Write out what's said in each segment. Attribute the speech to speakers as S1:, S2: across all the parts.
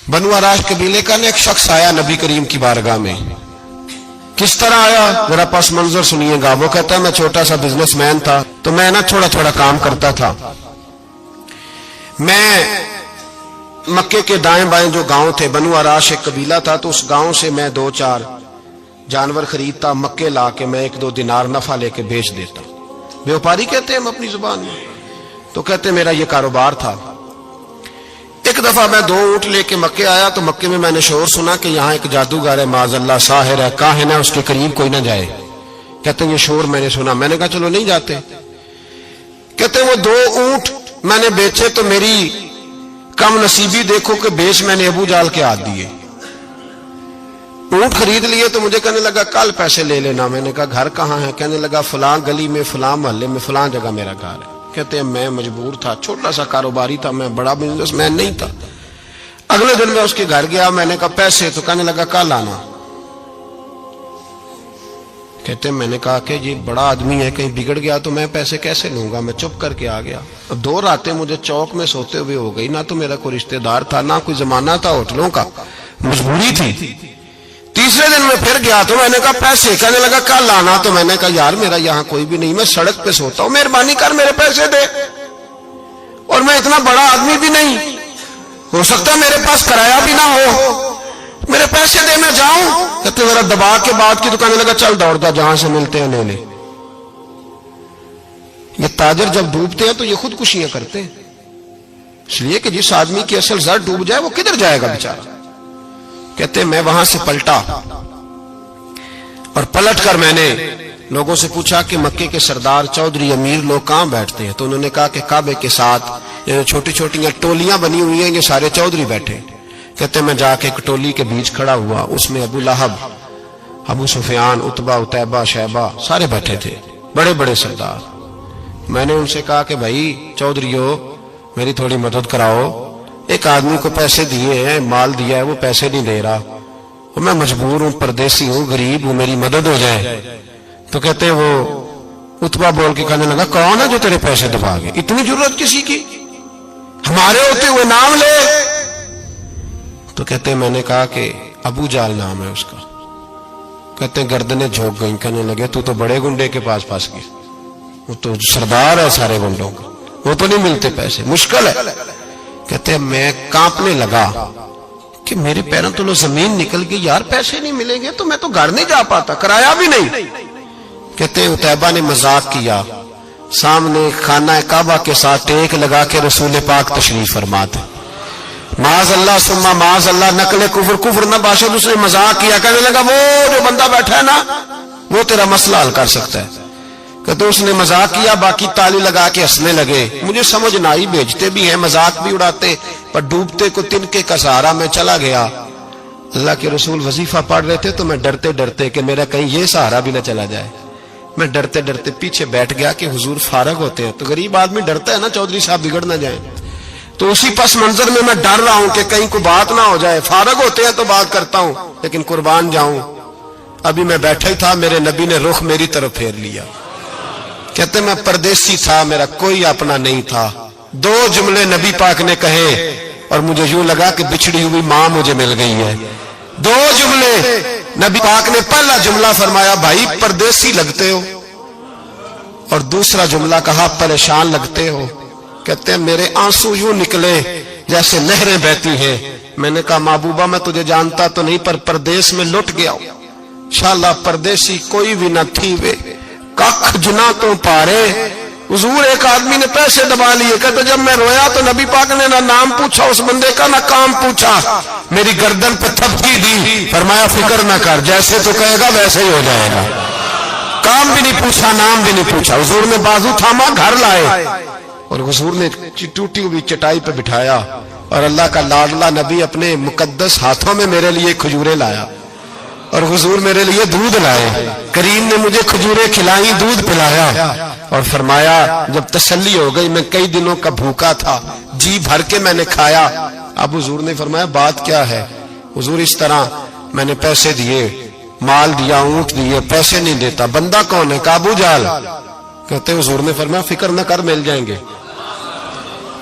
S1: बनु आराश कबीले का एक शख्स आया नबी करीम की बारगाह में। किस तरह आया मेरा पास मंजर सुनिएगा। वो कहता है मैं छोटा सा बिजनेसमैन था, तो मैं ना थोड़ा थोड़ा काम करता था। मैं मक्के के दाएं बाएं जो गांव थे, बनु आराश एक कबीला था, तो उस गांव से मैं 2-4 जानवर खरीदता, मक्के ला के मैं 1-2 दिनार नफा लेके बेच देता। व्यापारी कहते हैं हम अपनी जुबान में, तो कहते मेरा ये कारोबार था। एक दफा मैं 2 ऊंट लेके मक्के आया, तो मक्के में मैंने शोर सुना कि यहाँ एक जादूगर है, माज़अल्लाह साहिर है, काहिन है, उसके करीब कोई ना जाए। कहते हैं ये शोर मैंने सुना। मैंने कहा चलो नहीं जाते। कहते वो 2 ऊंट मैंने बेचे तो मेरी कम नसीबी देखो कि बेच मैंने अबू जाल के हाथ दिए। ऊंट खरीद लिए तो मुझे कहने लगा कल पैसे ले लेना। मैंने कहा घर कहाँ है? कहने लगा फलां गली में, फलां मोहल्ले में, फलां जगह मेरा घर है। कहते हैं मैं मजबूर था, छोटा सा कारोबारी था, मैं बड़ा बिजनेसमैन नहीं था। अगले दिन मैं उसके घर गया, मैंने कहा पैसे, तो कहने लगा कल आना। कहते मैंने कहा कि ये बड़ा आदमी है, कहीं बिगड़ गया तो मैं पैसे कैसे लूंगा। मैं चुप करके आ गया। 2 रातें मुझे चौक में सोते हुए हो गई। ना तो मेरा कोई रिश्तेदार था, ना कोई जमाना था होटलों का, मजबूरी थी। तीसरे दिन मैं फिर गया तो मैंने कहा पैसे, कहने लगा कल आना। तो मैंने कहा यार मेरा यहाँ कोई भी नहीं, मैं सड़क पे सोता हूँ, मेहरबानी कर मेरे पैसे दे। और मैं इतना बड़ा आदमी भी नहीं, हो सकता है मेरे पास किराया भी ना हो, मेरे पैसे दे मैं जाऊं। कहते जरा दबा के बात की। तो कहने लगा चल दौड़ता, जहां से मिलते हैं ले ले। ये ताजर जब डूबते हैं तो ये खुदकुशियां करते हैं, इसलिए कि जिस आदमी की असल जर डूब जाए वो किधर जाएगा बेचारा। कहते मैं वहां से पलटा और पलट कर मैंने लोगों से पूछा कि मक्के के सरदार, चौधरी, अमीर लोग कहां बैठते हैं। तो उन्होंने कहा कि काबे के साथ ये छोटी छोटी टोलियां बनी हुई हैं, ये सारे चौधरी बैठे। कहते मैं जाके एक टोली के बीच खड़ा हुआ, उसमें अबू लहब, अबू सुफियान, उतबा, उतैबा, शैबा सारे बैठे थे, बड़े बड़े सरदार। मैंने उनसे कहा कि भाई चौधरीयो मेरी थोड़ी मदद कराओ, एक आदमी को पैसे दिए हैं, माल दिया है, वो पैसे नहीं दे रहा, और मैं मजबूर हूं, परदेसी हूं, गरीब हूं, मेरी मदद हो जाए। तो कहते वो उतबा बोल के कहने लगा कौन है जो तेरे पैसे दबा गए? इतनी जरूरत किसी की, हमारे होते हुए नाम ले। तो कहते मैंने कहा कि अबू जाल नाम है उसका। कहते गर्दनें झोंक गई। कहने लगे तू तो बड़े गुंडे के पास फंस गया, वो तो सरदार है सारे गुंडों का, वो तो नहीं मिलते पैसे, मुश्किल है। कहते मैं कांपने लगा कि मेरे पैरों तो जमीन निकल गई, यार पैसे नहीं मिलेंगे तो मैं तो घर नहीं जा पाता, किराया भी नहीं। कहते उतैबा ने मजाक किया, सामने खाना काबा के साथ टेक लगा के रसूल पाक तशरीफ फरमाते, माज अल्लाह सुम्मा माज अल्लाह, नकले कुफर, कुफर न बाशद। उसने मजाक किया, कहने लगा वो जो बंदा बैठा है ना वो तेरा मसला हल कर सकता है। कहते उसने मजाक किया, बाकी ताली लगा के हंसने लगे। मुझे समझ ना आई, भेजते भी हैं, मजाक भी उड़ाते, पर डूबते को तिनके का सहारा मैं चला गया। अल्लाह के रसूल वजीफा पढ़ रहे थे तो मैं डरते डरते कि मेरा कहीं ये सहारा भी ना चला जाए, मैं डरते डरते पीछे बैठ गया कि हुजूर फारग होते हैं। तो गरीब आदमी डरता है ना चौधरी साहब बिगड़ ना जाए। तो उसी पस मंजर में मैं डर रहा हूं कि कहीं कोई बात ना हो जाए, फारग होते हैं तो बात करता हूं, लेकिन कुर्बान जाऊं। अभी मैं बैठा ही था, मेरे नबी ने रुख मेरी तरफ फेर लिया। कहते मैं परदेसी था, मेरा कोई अपना नहीं था। 2 जुमले नबी पाक ने कहे और मुझे यूं लगा कि बिछड़ी हुई मां मुझे मिल गई है। 2 जुमले नबी पाक ने, पहला जुमला फरमाया भाई परदेसी लगते हो, और दूसरा जुमला कहा परेशान लगते हो। कहते हैं मेरे आंसू यूं निकले जैसे नहरें बहती हैं। मैंने कहा महबूबा मैं तुझे जानता तो नहीं, पर परदेश में लुट गया हूं। शाला परदेसी कोई भी न थी वे, कख जुना तो पारे। हुजूर एक आदमी ने पैसे दबा लिए। कहते जब मैं रोया तो नबी पाक ने ना नाम पूछा उस बंदे का, ना काम पूछा, मेरी गर्दन पे थपकी दी, फरमाया फिक्र ना कर, जैसे तो कहेगा वैसे ही हो जाएगा। काम भी नहीं पूछा, नाम भी नहीं पूछा। हुजूर ने बाजू थामा, घर लाए, और हुजूर ने टूटी हुई चटाई पे बिठाया, और अल्लाह का लाडला नबी अपने मुकद्दस हाथों में मेरे लिए खजूरें लाया, और हुजूर मेरे लिए दूध लाए। करीम ने मुझे खजूरें खिलाई, दूध पिलाया, और फरमाया जब तसल्ली हो गई, मैं कई दिनों का भूखा था, जी भर के मैंने खाया। अब हुजूर ने फरमाया बात क्या है? हुजूर इस तरह मैंने पैसे दिए, माल दिया, ऊंट दिए, पैसे नहीं देता। बंदा कौन है? अबू जाल। कहते हुजूर ने फरमाया फिक्र न कर, मिल जाएंगे।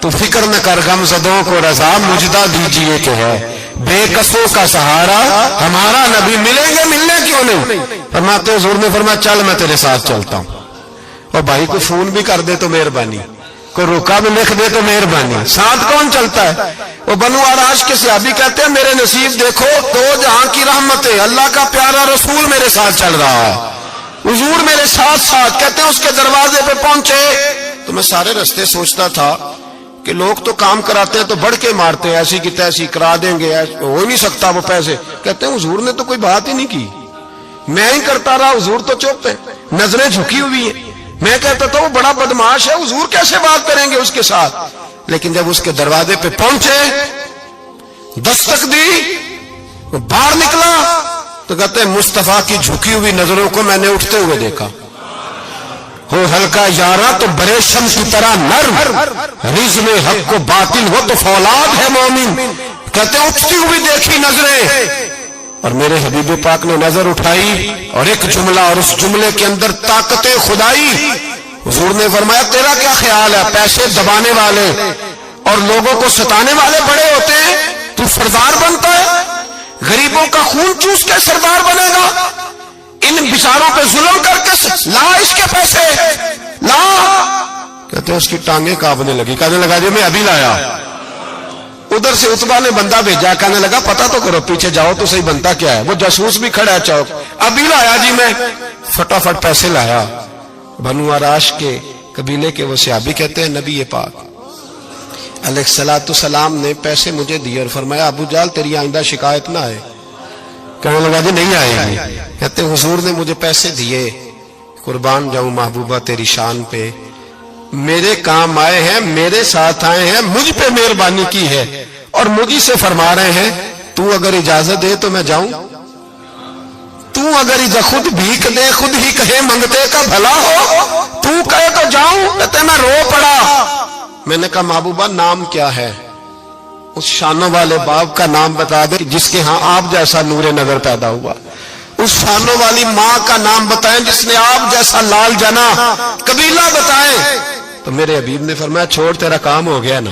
S1: तो फिक्र न कर, गमज़दों को रज़ा मुजदा दीजिए कि है, بے کسوں کا سہارا ہمارا نبی ملیں گے، ملنے کیوں نہیں؟ فرماتے حضور نے فرمایا چل میں تیرے ساتھ چلتا ہوں. اور بھائی کو فون بھی کر دے تو مہربانی، کوئی روکا بھی لکھ دے تو مہربانی. ساتھ کون چلتا ہے؟ وہ بنو آراش کے صحابی کہتے ہیں میرے نصیب دیکھو، دو جہاں کی رحمت ہے، اللہ کا پیارا رسول میرے ساتھ چل رہا ہے، حضور میرے ساتھ ساتھ. کہتے ہیں اس کے دروازے پہ پہنچے تو میں سارے رستے سوچتا تھا کہ لوگ تو کام کراتے ہیں تو بڑھ کے مارتے ہیں، ایسی کی تیسی کرا دیں گے، ہو ہی نہیں سکتا وہ پیسے. کہتے ہیں حضور نے تو کوئی بات ہی نہیں کی، میں ہی کرتا رہا، حضور تو چپ ہے، نظریں جھکی ہوئی ہیں. میں کہتا تھا وہ بڑا بدماش ہے، حضور کیسے بات کریں گے اس کے ساتھ. لیکن جب اس کے دروازے پہ پہنچے، دستک دی، وہ باہر نکلا تو کہتے ہیں مصطفیٰ کی جھکی ہوئی نظروں کو میں نے اٹھتے ہوئے دیکھا. ہو ہلکا یارا تو برے شمس کی طرح نرم، رزم حق کو باطل ہو تو فولاد ہے مومن. کہتے ہیں اٹھتی ہوئی دیکھی نظریں، اور میرے حبیب پاک نے نظر اٹھائی اور ایک جملہ، اور اس جملے کے اندر طاقت خدائی. حضور نے فرمایا تیرا کیا خیال ہے؟ پیسے دبانے والے اور لوگوں کو ستانے والے بڑے ہوتے ہیں، تو سردار بنتا ہے؟ غریبوں کا خون چوس کے سردار بنے گا؟ ان بیچاروں پہ ظلم کر کے لا اس کے پیسے لا. کہتے ہیں اس کی ٹانگیں کانپنے لگی، کہنے لگا جی میں ابھی لایا. ادھر سے عتبہ نے بندہ بھیجا، کہنے لگا پتہ تو کرو، پیچھے جاؤ تو صحیح بنتا کیا ہے. وہ جاسوس بھی کھڑا ہے چوک، ابھی لایا جی میں. فٹافٹ پیسے لایا. بنو آراش کے قبیلے کے وہ صحابی کہتے ہیں نبی پاک علیہ الصلوۃ والسلام نے پیسے مجھے دیے اور فرمایا ابو جال تیری آئندہ شکایت نہ آئے. کہنے لگا جی نہیں آئے گی. کہتے ہیں حضور نے مجھے پیسے دیے، قربان جاؤں محبوبہ تیری شان پہ، میرے کام آئے ہیں، میرے ساتھ آئے ہیں، مجھ پہ مہربانی کی ہے، اور مجھے سے فرما رہے ہیں تو اگر اجازت دے تو میں جاؤں. تو اگر خود بھیک دے، خود ہی کہے منگتے کا بھلا ہو، تو کہے تو جاؤں. کہتے ہیں میں رو پڑا. میں نے کہا محبوبہ نام کیا ہے؟ اس شانوں والے باپ کا نام بتا دے جس کے ہاں آپ جیسا نور نظر پیدا ہوا. اس شانوں والی ماں کا نام بتائیں جس نے آپ جیسا لال جنا. قبیلہ بتائیں. تو میرے حبیب نے فرمایا چھوڑ تیرا کام ہو گیا نا،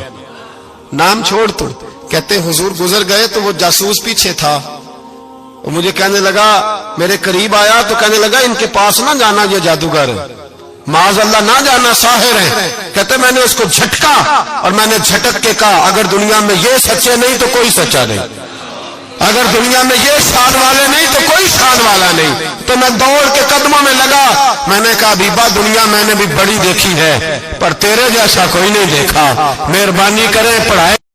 S1: نام چھوڑ تو. کہتے حضور گزر گئے تو وہ جاسوس پیچھے تھا، وہ مجھے کہنے لگا، میرے قریب آیا تو کہنے لگا ان کے پاس نہ جانا، یہ جادوگر معاذ اللہ نہ جانا، ساحر ہیں. کہتے میں نے اس کو جھٹکا اور میں نے جھٹک کے کہا اگر دنیا میں یہ سچے نہیں تو کوئی سچا نہیں، اگر دنیا میں یہ شان والے نہیں تو کوئی شان والا نہیں. تو میں دوڑ کے قدموں میں لگا. میں نے کہا حبیبہ دنیا میں نے بھی بڑی دیکھی ہے پر تیرے جیسا کوئی نہیں دیکھا، مہربانی کرے پڑھائے